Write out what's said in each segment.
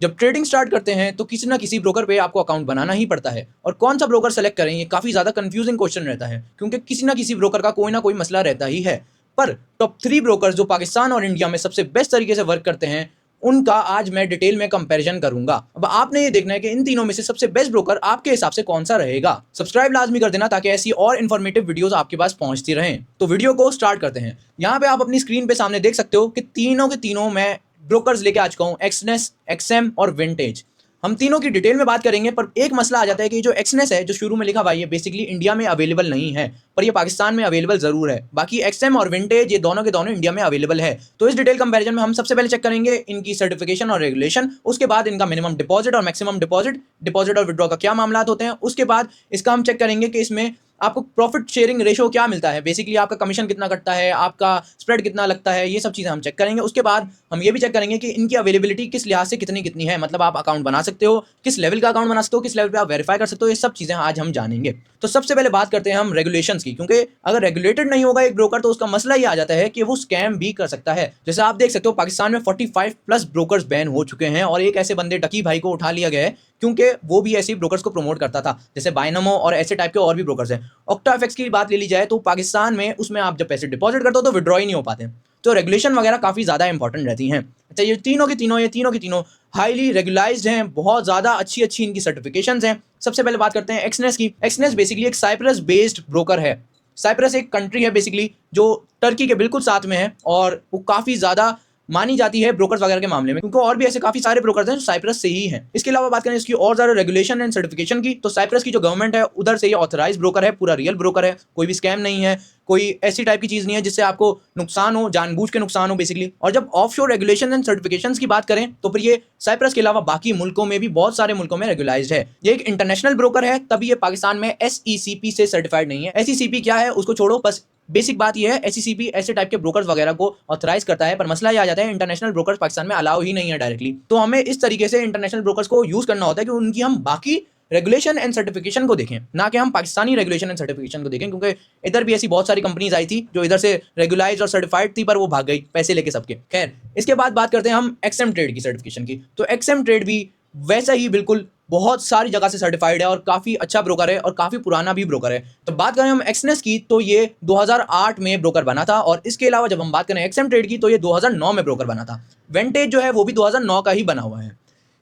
जब trading start करते हैं तो किसी ना किसी ब्रोकर पे आपको अकाउंट बनाना ही पड़ता है और कौन सा ब्रोकर सेलेक्ट करें ये काफ़ी ज़्यादा कंफ्यूजिंग क्वेश्चन रहता है क्योंकि किसी ना किसी ब्रोकर का कोई ना कोई मसला रहता ही है। पर टॉप 3 ब्रोकर जो पाकिस्तान और इंडिया में सबसे बेस्ट तरीके से वर्क करते हैं उनका आज मैं डिटेल में कंपैरिजन करूंगा। अब आपने ये देखना है कि इन तीनों में से सबसे बेस्ट ब्रोकर आपके हिसाब से कौन सा रहेगा। सब्सक्राइब लाजमी कर देना ताकि ऐसी और इन्फॉर्मेटिव वीडियोस आपके पास पहुंचती रहें। तो वीडियो को स्टार्ट करते हैं। यहाँ पे आप अपनी स्क्रीन पे सामने देख सकते हो कि तीनों के तीनों मैं ब्रोकर्स लेके आ चुका हूँ, एक्सनेस, एक्सएम और विंटेज। हम तीनों की डिटेल में बात करेंगे पर एक मसला आ जाता है कि जो एक्सनेस है जो शुरू में लिखा हुआ है ये बेसिकली इंडिया में अवेलेबल नहीं है पर ये पाकिस्तान में अवेलेबल जरूर है। बाकी एक्सएम और विंटेज ये दोनों के दोनों इंडिया में अवेलेबल है। तो इस डिटेल कंपैरिजन में हम सबसे पहले चेक करेंगे इनकी सर्टिफिकेशन और रेगुलेशन, उसके बाद इनका मिनिमम डिपॉजिट और मैक्सिमम डिपॉजिट और विड्रॉ का क्या मामला होते हैं, उसके बाद इसका हम चेक करेंगे कि इसमें आपको प्रॉफिट शेयरिंग रेशो क्या मिलता है, बेसिकली आपका कमीशन कितना कटता है, आपका स्प्रेड कितना लगता है, ये सब चीज़ें हम चेक करेंगे। उसके बाद हम ये भी चेक करेंगे कि इनकी अवेलेबिलिटी किस लिहाज से कितनी कितनी है, मतलब आप अकाउंट बना सकते हो, किस लेवल का अकाउंट बना सकते हो, किस लेवल पे आप वेरीफाई कर सकते हो, ये सब चीज़ें आज हम जानेंगे। तो सबसे पहले बात करते हैं हम रेगुलेशंस की, क्योंकि अगर रेगुलेटेड नहीं होगा एक ब्रोकर तो उसका मसला ये आ जाता है कि वो स्कैम भी कर सकता है। जैसे आप देख सकते हो पाकिस्तान में 45 प्लस ब्रोकर्स बैन हो चुके हैं और एक ऐसे बंदे डकी भाई को उठा लिया गया है क्योंकि वो भी ऐसे ब्रोकर्स को प्रमोट करता था, जैसे बाइनमो और ऐसे टाइप के और भी ब्रोकर्स हैं। ऑक्टाफेक्स की बात ले ली जाए तो पाकिस्तान में उसमें आप जब पैसे डिपॉजिट करते हो तो विड्रॉ ही नहीं हो पाते, तो रेगुलेशन वगैरह काफ़ी ज़्यादा इंपॉर्टेंट रहती हैं। अच्छा, ये तीनों की तीनों हाईली रेगुलाइज्ड हैं, बहुत ज़्यादा अच्छी अच्छी इनकी सर्टिफिकेशंस हैं। सबसे पहले बात करते हैं एक्सनेस की। एक्सनेस बेसिकली एक साइप्रस बेस्ड ब्रोकर है। साइप्रस एक कंट्री है बेसिकली जो टर्की के बिल्कुल साथ में है और वो काफ़ी ज़्यादा मानी जाती है ब्रोकर्स वगैरह के मामले में, क्योंकि और भी ऐसे काफी सारे ब्रोकर्स हैं जो साइप्रस से ही हैं। इसके अलावा बात करें इसकी और ज्यादा रेगुलेशन एंड सर्टिफिकेशन की, तो साइप्रस की जो गवर्नमेंट है उधर से ये ऑथराइज ब्रोकर है, पूरा रियल ब्रोकर है, कोई भी स्कैम नहीं है, कोई ऐसी टाइप की चीज नहीं है जिससे आपको नुकसान हो, जानबूझ के नुकसान हो बेसिकली। और जब ऑफशोर रेगुलेशन एंड सर्टिफिकेशंस की बात करें तो फिर ये साइप्रस के अलावा बाकी मुल्कों में भी बहुत सारे मुल्कों में रेगुलाइज्ड है। ये एक इंटरनेशनल ब्रोकर है, तभी ये पाकिस्तान में SECP से सर्टिफाइड नहीं है। SECP क्या है उसको छोड़ो, बस बेसिक बात यह है SECP ऐसे टाइप के ब्रोकर्स वगैरह को ऑथराइज करता है, पर मसला यह आ जाता है इंटरनेशनल ब्रोकर्स पाकिस्तान में अलाउ ही नहीं है डायरेक्टली। तो हमें इस तरीके से इंटरनेशनल ब्रोकर्स को यूज करना होता है कि उनकी हम बाकी रेगुलेशन एंड सर्टिफिकेशन को देखें, ना कि हम पाकिस्तानी रेगुलेशन एंड सर्टिफिकेशन को देखें, क्योंकि इधर भी ऐसी बहुत सारी कंपनीज आई थी जो इधर से रेगुलाइज और सर्टिफाइड थी पर वो भाग गई पैसे लेके सबके। खैर, इसके बाद बात करते हैं हम एक्सएम ट्रेड की सर्टिफिकेशन की। तो एक्सएम ट्रेड भी वैसा ही बिल्कुल बहुत सारी जगह से सर्टिफाइड है और काफ़ी अच्छा ब्रोकर है और काफ़ी पुराना भी ब्रोकर है। तो बात करें हम एक्सनेस की तो ये 2008 में ब्रोकर बना था, और इसके अलावा जब हम बात करें एक्सएम ट्रेड की तो ये 2009 में ब्रोकर बना था। वेंटेज जो है वो भी 2009 का ही बना हुआ है।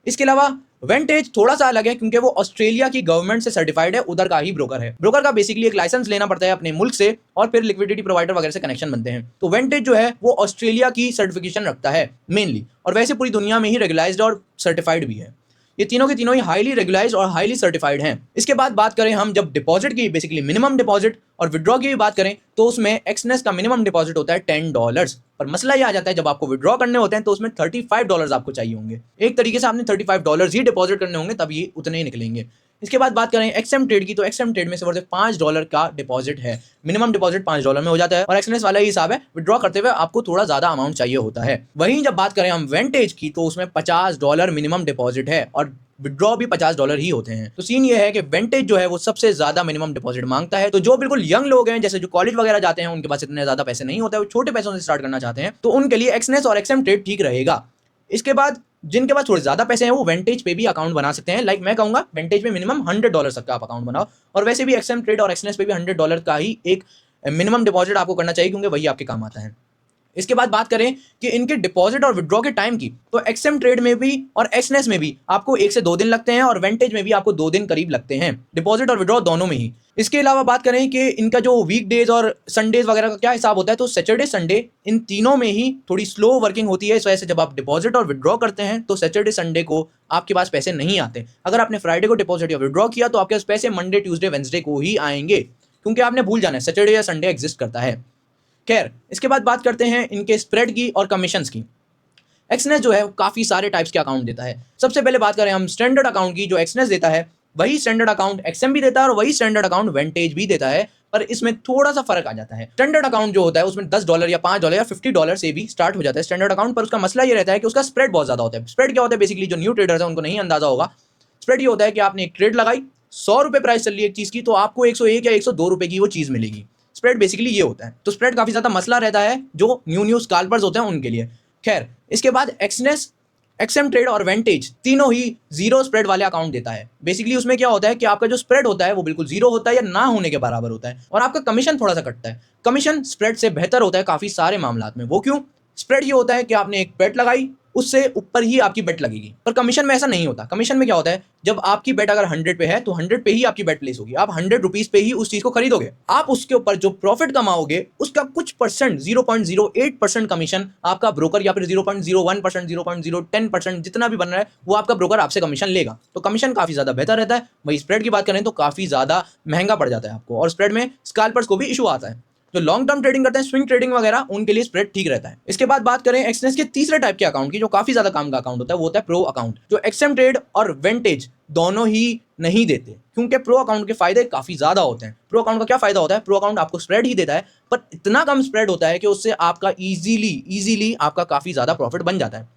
इसके अलावा वेंटेज थोड़ा सा अलग है क्योंकि वो ऑस्ट्रेलिया की गवर्नमेंट से सर्टिफाइड है, उधर का ही ब्रोकर है। ब्रोकर का बेसिकली एक लाइसेंस लेना पड़ता है अपने मुल्क से और फिर लिक्विडिटी प्रोवाइडर वगैरह से कनेक्शन बनते हैं। तो वेंटेज जो है वो ऑस्ट्रेलिया की सर्टिफिकेशन रखता है मेनली, और वैसे पूरी दुनिया में ही रेगुलाइज्ड और सर्टिफाइड भी है। ये तीनों के तीनों ही हाईली रेगुलाइज्ड और हाईली सर्टिफाइड हैं। इसके बाद बात करें हम जब डिपॉजिट की, बेसिकली मिनिमम डिपॉजिट और विड्रॉ की भी बात करें तो उसमें एक्सनेस का मिनिमम डिपॉजिट होता है $10, पर मसला ये आ जाता है जब आपको विड्रॉ करने होते हैं तो उसमें $35 आपको चाहिए होंगे। एक तरीके से आपने $35 ही डिपॉजिट करने होंगे तब ये उतने ही निकलेंगे। इसके बाद बात करें एक्सएम ट्रेड की, तो एक्सएम ट्रेड में सिर्फ $5 का डिपॉजिट है, मिनिमम डिपॉजिट $5 में हो जाता है और एक्सनेस वाला ही हिसाब है, विड्रॉ करते हुए आपको थोड़ा ज्यादा अमाउंट चाहिए होता है। वहीं जब बात करें हम वेंटेज की तो उसमें $50 मिनिमम डिपॉजिट है और विड्रॉ भी $50 ही होते हैं। तो सीन ये है कि वेंटेज जो है वो सबसे ज्यादा मिनिमम डिपॉजिट मांगता है। तो जो बिल्कुल यंग लोग हैं, जैसे जो कॉलेज वगैरह जाते हैं, उनके पास इतने ज्यादा पैसे नहीं होते, वो छोटे पैसों से स्टार्ट करना चाहते हैं, तो उनके लिए एक्सनेस और एक्सएम ट्रेड ठीक रहेगा। इसके बाद जिनके पास थोड़े ज्यादा पैसे हैं वो वेंटेज पे भी अकाउंट बना सकते हैं। लाइक मैं कहूंगा वेंटेज में मिनिमम $100 तक का आप अकाउंट बनाओ, और वैसे भी एक्सएम ट्रेड और एक्सनेस पे भी $100 का ही एक मिनिमम डिपॉजिट आपको करना चाहिए, क्योंकि वही आपके काम आता है। इसके बाद बात करें कि इनके डिपॉजिट और विड्रॉ के टाइम की, तो एक्सएम ट्रेड में भी और एक्सनेस में भी आपको 1 से 2 दिन लगते हैं और वेंटेज में भी आपको 2 दिन करीब लगते हैं, डिपॉजिट और विड्रॉ दोनों में ही। इसके अलावा बात करें कि इनका जो वीक डेज और संडेज वगैरह का क्या हिसाब होता है, तो सैटरडे संडे इन तीनों में ही थोड़ी स्लो वर्किंग होती है। इस वजह से जब आप डिपॉजिट और विड्रॉ करते हैं तो सैटरडे संडे को आपके पास पैसे नहीं आते। अगर आपने फ्राइडे को डिपॉजिट या विड्रॉ किया तो आपके पास पैसे मंडे, ट्यूसडे, वेंसडे को ही आएंगे, क्योंकि आपने भूल जाना है सैटरडे या संडे एग्जिस्ट करता है। खैर, इसके बाद बात करते हैं इनके स्प्रेड की और कमीशंस की। एक्सनेस जो है काफ़ी सारे टाइप्स के अकाउंट देता है। सबसे पहले बात करें हम स्टैंडर्ड अकाउंट की, जो एक्सनेस देता है वही स्टैंडर्ड अकाउंट एक्सएम भी देता है और वही स्टैंडर्ड अकाउंट वेंटेज भी देता है, पर इसमें थोड़ा सा फर्क आ जाता है। स्टैंडर्ड अकाउंट जो होता है उसमें $10 या $5 या $50 से भी स्टार्ट हो जाता है स्टैंडर्ड अकाउंट, पर उसका मसला ये रहता है कि उसका स्प्रेड बहुत ज़्यादा होता है। स्प्रेड क्या होता है, बेसिकली जो न्यू ट्रेडर्स है उनको नहीं अंदाजा होगा। स्प्रेड ये होता है कि आपने एक ट्रेड लगाई, ₹100 प्राइस चल रही है एक चीज़ की, तो आपको 101 या ₹102 की वो चीज़ मिलेगी। स्प्रेड बेसिकली ये होता है। तो स्प्रेड काफ़ी ज़्यादा मसला रहता है जो न्यू स्काल्पर्स होते हैं उनके लिए। खैर, इसके बाद एक्सनेस एक्सएम ट्रेड और वेंटेज तीनों ही जीरो स्प्रेड वाले अकाउंट देता है। बेसिकली उसमें क्या होता है कि आपका जो स्प्रेड होता है वो बिल्कुल जीरो होता है या ना होने के बराबर होता है, और आपका कमीशन थोड़ा सा कटता है। कमीशन स्प्रेड से बेहतर होता है काफी सारे मामलात में। वो क्यों? स्प्रेड ये होता है कि आपने एक बेट लगाई, उससे ऊपर ही आपकी बेट लगेगी, पर कमीशन में ऐसा नहीं होता। कमीशन में क्या होता है, जब आपकी बेट अगर 100 पे है तो 100 पे ही आपकी बेट प्लेस होगी, आप 100 रुपीज पे ही उस चीज को खरीदोगे। आप उसके ऊपर जो प्रॉफिट कमाओगे उसका कुछ परसेंट 0.08% कमीशन आपका ब्रोकर या फिर 0.01%, 0.010% जितना भी बन रहा है वो आपका ब्रोकर आपसे कमीशन लेगा। तो कमीशन काफी ज्यादा बेहतर रहता है। वही स्प्रेड की बात करें तो काफी ज्यादा महंगा पड़ जाता है आपको, और स्प्रेड में स्कैल्पर्स को भी इशू आता है। जो लॉन्ग टर्म ट्रेडिंग करते हैं, स्विंग ट्रेडिंग वगैरह, उनके लिए स्प्रेड ठीक रहता है। इसके बाद बात करें एक्सचेंज के तीसरे टाइप के अकाउंट की, जो काफी ज्यादा काम का अकाउंट होता है, वो होता है प्रो अकाउंट, जो एक्सएम ट्रेड और वेंटेज दोनों ही नहीं देते, क्योंकि प्रो अकाउंट के फायदे काफी ज्यादा होते हैं। प्रो अकाउंट का क्या फायदा होता है? प्रो अकाउंट आपको स्प्रेड ही देता है, पर इतना कम स्प्रेड होता है कि उससे आपका इजीली आपका काफी ज्यादा प्रॉफिट बन जाता है।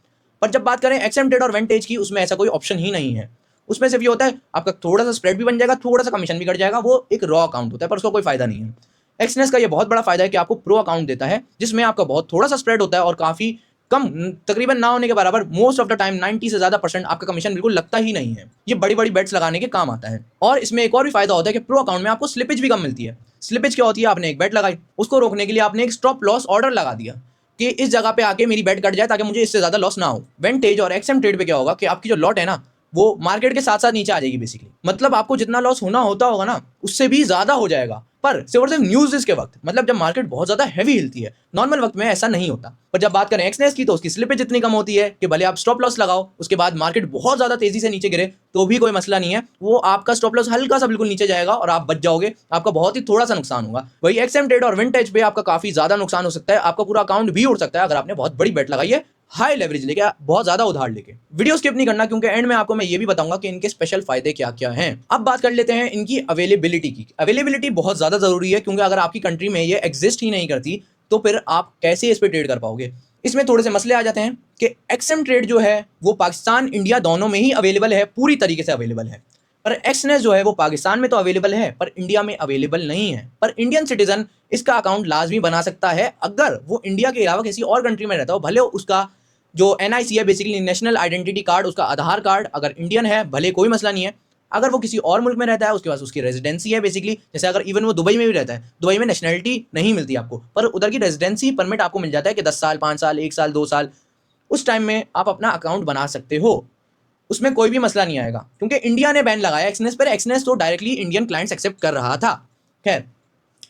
पर जब बात करें एक्सएम ट्रेड और वेंटेज की, उसमें ऐसा कोई ऑप्शन ही नहीं है। उसमें सिर्फ ये होता है आपका थोड़ा सा स्प्रेड भी बन जाएगा, थोड़ा सा कमीशन भी कट जाएगा। वो एक रॉ अकाउंट होता है, पर उसका कोई फायदा नहीं है। एक्सनेस का ये बहुत बड़ा फायदा है कि आपको प्रो अकाउंट देता है, जिसमें आपका बहुत थोड़ा सा स्प्रेड होता है और काफी कम, तकरीबन ना होने के बराबर, मोस्ट ऑफ द टाइम 90 से ज्यादा % आपका कमीशन बिल्कुल लगता ही नहीं है। ये बड़ी बड़ी बेट्स लगाने के काम आता है। और इसमें एक और भी फायदा होता है कि प्रो अकाउंट में आपको स्लिपेज भी कम मिलती है। स्लिपेज क्या होती है? आपने एक बेट लगाई, उसको रोकने के लिए आपने एक स्टॉप लॉस ऑर्डर लगा दिया कि इस जगह पे आके मेरी बेट कट जाए ताकि मुझे इससे ज्यादा लॉस ना हो। वेंटेज और एक्सएम ट्रेड पे क्या होगा कि आपकी जो लॉट है ना, वो मार्केट के साथ साथ नीचे आ जाएगी बेसिकली। मतलब आपको जितना लॉस होना होता होगा ना, उससे भी ज्यादा हो जाएगा, पर सिर्फ और सिर्फ न्यूज़ के वक्त, मतलब जब मार्केट बहुत ज्यादा हैवी हिलती है। नॉर्मल वक्त में ऐसा नहीं होता। पर जब बात करें एक्सनेस की, तो उसकी स्लिपेज इतनी कम होती है कि भले आप स्टॉप लॉस लगाओ, उसके बाद मार्केट बहुत ज्यादा तेजी से नीचे गिरे तो भी कोई मसला नहीं है, वो आपका स्टॉप लॉस हल्का सा बिल्कुल नीचे जाएगा और आप बच जाओगे। आपका बहुत ही थोड़ा सा नुकसान होगा। वही एक्सएम ट्रेड और विंटेज पे आपका काफी ज्यादा नुकसान हो सकता है। आपका पूरा अकाउंट भी उड़ सकता है अगर आपने बहुत बड़ी बेट लगाई है, हाई लेवरेज लेके, बहुत ज्यादा उधार लेके। वीडियो स्किप नहीं करना, क्योंकि एंड में आपको मैं ये भी बताऊंगा कि इनके स्पेशल फायदे क्या क्या हैं। अब बात कर लेते हैं इनकी अवेलेबिलिटी की। अवेलेबिलिटी बहुत ज्यादा जरूरी है, क्योंकि अगर आपकी कंट्री में ये एग्जिस्ट ही नहीं करती तो फिर आप कैसे इस पर ट्रेड कर पाओगे। इसमें थोड़े से मसले आ जाते हैं कि एक्सएम ट्रेड जो है वो पाकिस्तान इंडिया दोनों में ही अवेलेबल है, पूरी तरीके से अवेलेबल है। पर एक्सनेस जो है वो पाकिस्तान में तो अवेलेबल है पर इंडिया में अवेलेबल नहीं है। पर इंडियन सिटीजन इसका अकाउंट लाजमी बना सकता है अगर वो इंडिया के अलावा किसी और कंट्री में रहता हो। भले उसका जो एनआईसी है, बेसिकली नेशनल आइडेंटिटी कार्ड, उसका आधार कार्ड अगर इंडियन है, भले कोई मसला नहीं है। अगर वो किसी और मुल्क में रहता है, उसके पास उसकी रेजिडेंसी है बेसिकली, जैसे अगर इवन वो दुबई में भी रहता है, दुबई में नेशनलिटी नहीं मिलती आपको, पर उधर की रेजिडेंसी परमिट आपको मिल जाता है कि 10 साल, 5 साल, 1 साल, 2 साल, उस टाइम में आप अपना अकाउंट बना सकते हो। उसमें कोई भी मसला नहीं आएगा, क्योंकि इंडिया ने बैन लगाया एक्सनेस पर। एक्सनेस तो डायरेक्टली इंडियन क्लाइंट्स एक्सेप्ट कर रहा था। खैर,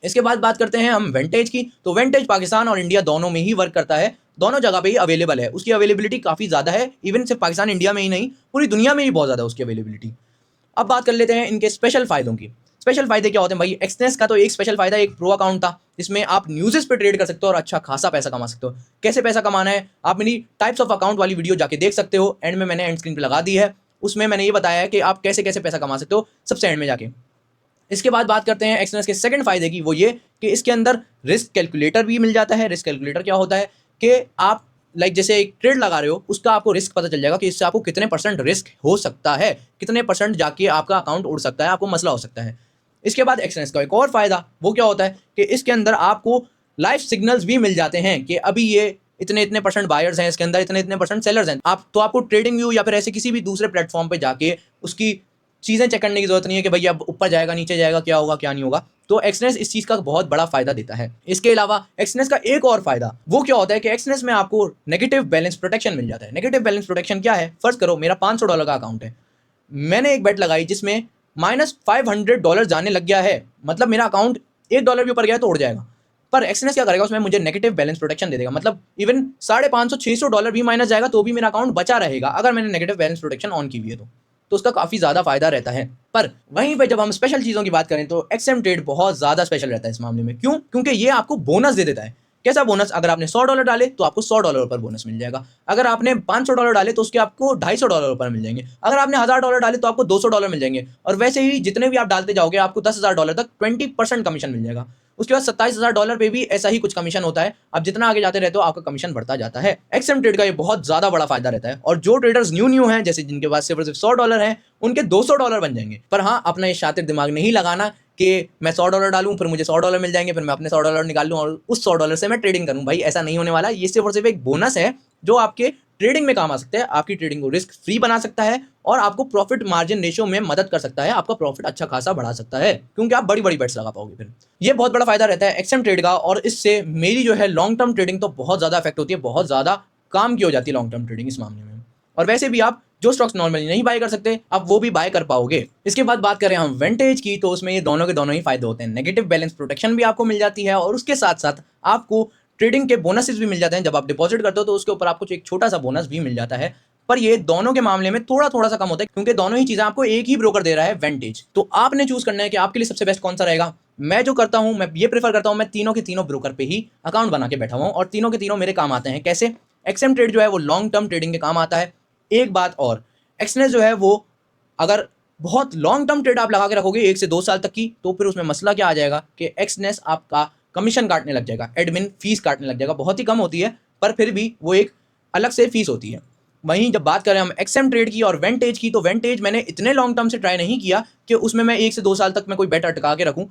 इसके बाद बात करते हैं हम वेंटेज की। तो वेंटेज पाकिस्तान और इंडिया दोनों में ही वर्क करता है, दोनों जगह पे ही अवेलेबल है। उसकी अवेलेबिलिटी काफ़ी ज़्यादा है, इवन सिर्फ पाकिस्तान इंडिया में ही नहीं, पूरी दुनिया में ही बहुत ज़्यादा उसकी अवेलेबिलिटी। अब बात कर लेते हैं इनके स्पेशल फायदों की। स्पेशल फायदे क्या होते हैं भाई? एक्सनेस का तो एक स्पेशल फायदा एक प्रो अकाउंट था, जिसमें आप न्यूज़ पे ट्रेड कर सकते हो और अच्छा खासा पैसा कमा सकते हो। कैसे पैसा कमाना है, आप मेरी टाइप्स ऑफ अकाउंट वाली वीडियो जाके देख सकते हो, एंड में मैंने एंड स्क्रीन पे लगा दी है। उसमें मैंने ये बताया है कि आप कैसे कैसे पैसा कमा सकते हो, सबसे एंड में जाके। इसके बाद बात करते हैं एक्सनेस के सेकंड फायदे की, वो ये कि इसके अंदर रिस्क कैलकुलेटर भी मिल जाता है। रिस्क कैलकुलेटर क्या होता है कि आप जैसे एक ट्रेड लगा रहे हो, उसका आपको रिस्क पता चल जाएगा कि इससे आपको कितने % रिस्क हो सकता है, कितने % जाके आपका अकाउंट उड़ सकता है, आपको मसला हो सकता है। इसके बाद एक्सनेस का एक और फायदा वो क्या होता है कि इसके अंदर आपको लाइव सिग्नल्स भी मिल जाते हैं कि अभी ये इतने इतने % बायर्स हैं इसके अंदर, इतने इतने % सेलर्स हैं। आपको ट्रेडिंग व्यू या फिर ऐसे किसी भी दूसरे प्लेटफॉर्म पे जाके उसकी चीज़ें चेक करने की जरूरत नहीं है कि भाई अब ऊपर जाएगा, नीचे जाएगा, क्या होगा, क्या नहीं होगा। तो एक्सनेस इस चीज़ का बहुत बड़ा फायदा देता है। इसके अलावा एक्सनेस का एक और फायदा वो क्या होता है कि एक्सनेस में आपको नेगेटिव बैलेंस प्रोटेक्शन मिल जाता है। नेगेटिव बैलेंस प्रोटेक्शन क्या है? फर्ज करो मेरा $500 का अकाउंट है, मैंने एक बेट लगाई जिसमें -$500 जाने लग गया है, मतलब मेरा अकाउंट $1 भी ऊपर गया तो उड़ जाएगा। पर एक्सनेस क्या करेगा? उसमें मुझे नेगेटिव बैलेंस प्रोटेक्शन दे देगा, मतलब इवन $550-600 भी माइनस जाएगा तो भी मेरा अकाउंट बचा रहेगा, अगर मैंने नेगेटिव बैलेंस प्रोटेक्शन ऑन की हुई है तो उसका काफ़ी ज़्यादा फायदा रहता है। पर वहीं पे जब हम स्पेशल चीज़ों की बात करें तो एक्सएम ट्रेड बहुत ज़्यादा स्पेशल रहता है इस मामले में। क्यों? क्योंकि ये आपको बोनस दे देता है। कैसा बोनस? अगर आपने $100 डाले तो आपको $100 पर बोनस मिल जाएगा। अगर आपने $500 डाले तो उसके आपको $250 पर मिल जाएंगे। अगर आपने $1000 डाले तो आपको $200 मिल जाएंगे। और वैसे ही जितने भी आप डालते जाओगे आपको $10,000 तक 20% कमीशन मिल जाएगा। उसके बाद $27,000 पे भी ऐसा ही कुछ कमीशन होता है। आप जितना आगे जाते रहते हो आपका कमीशन बढ़ता जाता है। एक्सएम ट्रेड का ये बहुत ज़्यादा बड़ा फायदा रहता है। और जो ट्रेडर्स न्यू हैं, जैसे जिनके पास सिर्फ $100 हैं, उनके $200 बन जाएंगे। पर हाँ, अपना ये शातिर दिमाग नहीं लगाना कि मैं $100 डालूं फिर मुझे $100 मिल जाएंगे, फिर मैं अपने $100 निकाल लूं और उस $100 से मैं ट्रेडिंग करूं। भाई ऐसा नहीं होने वाला। ये सिर्फ और सिर्फ एक बोनस है जो आपके ट्रेडिंग में काम आ सकता है, आपकी ट्रेडिंग को रिस्क फ्री बना सकता है और आपको प्रॉफिट मार्जिन रेशियो में मदद कर सकता है, आपका प्रॉफिट अच्छा खासा बढ़ा सकता है क्योंकि आप बड़ी बड़ी बेट्स लगा पाओगे। फिर ये बहुत बड़ा फायदा रहता है एक्सएम ट्रेड का, और इससे मेरी जो है लॉन्ग टर्म ट्रेडिंग तो बहुत ज़्यादा इफेक्ट होती है, बहुत ज़्यादा काम की हो जाती है लॉन्ग टर्म ट्रेडिंग इस मामले में। और वैसे भी आप जो स्टॉक्स नॉर्मली नहीं बाय कर सकते आप वो भी बाय कर पाओगे। इसके बाद बात करें हम वेंटेज की, तो उसमें ये दोनों के दोनों ही फायदे होते हैं। नेगेटिव बैलेंस प्रोटेक्शन भी आपको मिल जाती है और उसके साथ साथ आपको ट्रेडिंग के बोनसेस भी मिल जाते हैं। जब आप डिपॉजिट करते हो तो उसके ऊपर आपको एक छोटा सा बोनस भी मिल जाता है, पर ये दोनों के मामले में थोड़ा थोड़ा सा कम होता है क्योंकि दोनों ही चीजें आपको एक ही ब्रोकर दे रहा है, वेंटेज। तो आपने चूज करना है कि आपके लिए सबसे बेस्ट कौन सा रहेगा। मैं जो करता हूं, मैं ये प्रेफर करता हूं, मैं तीनों के तीनों ब्रोकर पे ही अकाउंट बना के बैठा हुआ हूं और तीनों के तीनों मेरे काम आते हैं। कैसे? एक्सएम ट्रेड जो है वो लॉन्ग टर्म ट्रेडिंग के काम आता है। एक बात और, एक्सनेस जो है वो अगर बहुत लॉन्ग टर्म ट्रेड आप लगा के रखोगे 1 से 2 साल तक की, तो फिर उसमें मसला क्या आ जाएगा कि एक्सनेस आपका कमीशन काटने लग जाएगा, एडमिन फीस काटने लग जाएगा। बहुत ही कम होती है पर फिर भी वो एक अलग से फीस होती है। वहीं जब बात करें हम एक्सएम ट्रेड की और वेंटेज की, तो वेंटेज मैंने इतने लॉन्ग टर्म से ट्राई नहीं किया कि उसमें मैं 1 से 2 साल तक मैं कोई बेट अटका के रखूं,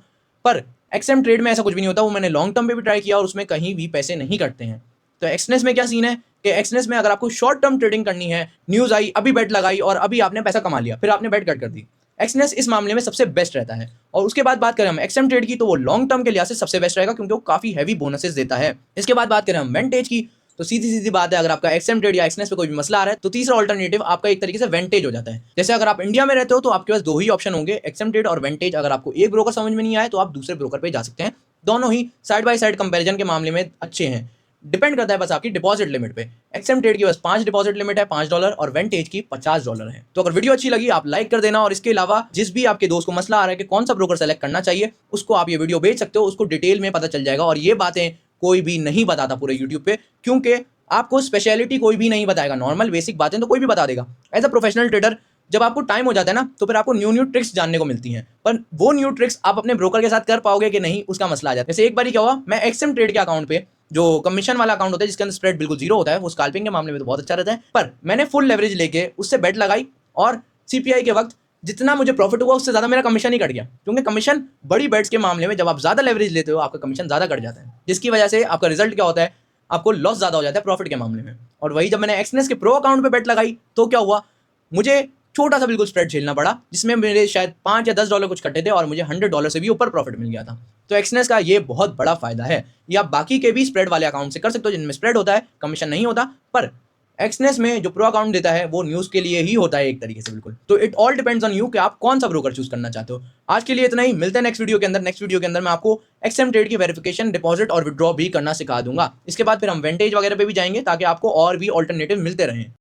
पर एक्सएम ट्रेड में ऐसा कुछ भी नहीं होता। वो मैंने लॉन्ग टर्म पे भी ट्राई किया और उसमें कहीं भी पैसे नहीं कटते हैं। तो एक्सनेस में क्या सीन है कि एक्सनेस में अगर आपको शॉर्ट टर्म ट्रेडिंग करनी है, न्यूज़ आई, अभी बेट लगाई और अभी आपने पैसा कमा लिया, फिर आपने बेट कट कर दी, एक्सनेस इस मामले में सबसे बेस्ट रहता है। और उसके बाद बात करें हम एक्सएम ट्रेड की, तो वो लॉन्ग टर्म के लिहाज से सबसे बेस्ट रहेगा क्योंकि वो काफ़ी हैवी बोनसेस देता है। इसके बाद बात करें हम वेंटेज की, तो सीधी सीधी बात है, अगर आपका एक्सएम ट्रेड या एक्सनेस पे कोई भी मसला आ रहा है तो तीसरा ऑल्टरनेटिव आपका एक तरीके से वेंटेज हो जाता है। जैसे अगर आप इंडिया में रहते हो तो आपके पास दो ही ऑप्शन होंगे, एक्सएम ट्रेड और वेंटेज। अगर आपको एक ब्रोकर समझ में नहीं आए तो आप दूसरे ब्रोकर पे जा सकते हैं। दोनों ही साइड बाय साइड कंपैरिजन के मामले में अच्छे हैं। डिपेंड करता है बस आपकी डिपॉजिट लिमिट पे। एक्सएम ट्रेड की बस 5 डिपॉजिट लिमिट है, $5, और वेंटेज की $50 है। तो अगर वीडियो अच्छी लगी आप लाइक कर देना, और इसके अलावा जिस भी आपके दोस्त को मसला आ रहा है कि कौन सा ब्रोकर सेलेक्ट करना चाहिए, उसको आप ये वीडियो भेज सकते हो, उसको डिटेल में पता चल जाएगा। और ये बातें कोई भी नहीं बताता पूरे यूट्यूब पे, क्योंकि आपको स्पेशलिटी कोई भी नहीं बताएगा। नॉर्मल बेसिक बातें तो कोई भी बता देगा। एज अ प्रोफेशनल ट्रेडर जब आपको टाइम हो जाता है ना, तो फिर आपको न्यू न्यू ट्रिक्स जानने को मिलती हैं, पर वो न्यू ट्रिक्स आप अपने ब्रोकर के साथ कर पाओगे कि नहीं, उसका मसला आ जाता है। जैसे एक बार क्या हुआ, मैं एक्सएम ट्रेड के अकाउंट पे, जो कमीशन वाला अकाउंट होता है जिसके अंदर स्प्रेड बिल्कुल जीरो होता है, वो स्कैल्पिंग के मामले में तो बहुत अच्छा रहता है, पर मैंने फुल लेवरेज लेके उससे बेट लगाई और सीपीआई के वक्त जितना मुझे प्रॉफिट हुआ उससे ज़्यादा मेरा कमीशन ही कट गया। क्योंकि कमीशन बड़ी बेट्स के मामले में जब आप ज़्यादा लेवरेज लेते हो आपका कमीशन ज़्यादा कट जाता है, जिसकी वजह से आपका रिजल्ट क्या होता है, आपको लॉस ज़्यादा हो जाता है प्रॉफिट के मामले में। और वही जब मैंने एक्सनेस के प्रो अकाउंट पे बेट लगाई तो क्या हुआ, मुझे छोटा सा बिल्कुल स्प्रेड झेलना पड़ा, जिसमें मेरे शायद $5 या $10 कुछ कटे थे और मुझे $100 से भी ऊपर प्रॉफिट मिल गया था। तो एक्सनेस का ये बहुत बड़ा फायदा है। ये आप बाकी के भी स्प्रेड वाले अकाउंट से कर सकते हो जिनमें स्प्रेड होता है, कमीशन नहीं होता, पर एक्सनेस में जो प्रो अकाउंट देता है वो न्यूज़ के लिए ही होता है एक तरीके से बिल्कुल। तो it all depends on you कि आप कौन सा ब्रोकर चूज करना चाहते हो। आज के लिए इतना ही, मिलते हैं नेक्स्ट वीडियो के अंदर। नेक्स्ट वीडियो के अंदर मैं आपको एक्सएम ट्रेड की वेरिफिकेशन, डिपॉजिट और विड्रॉ भी करना सिखा दूंगा। इसके बाद फिर हम वेंटेज वगैरह पे भी जाएंगे ताकि आपको और भी ऑल्टरनेटिव मिलते रहें।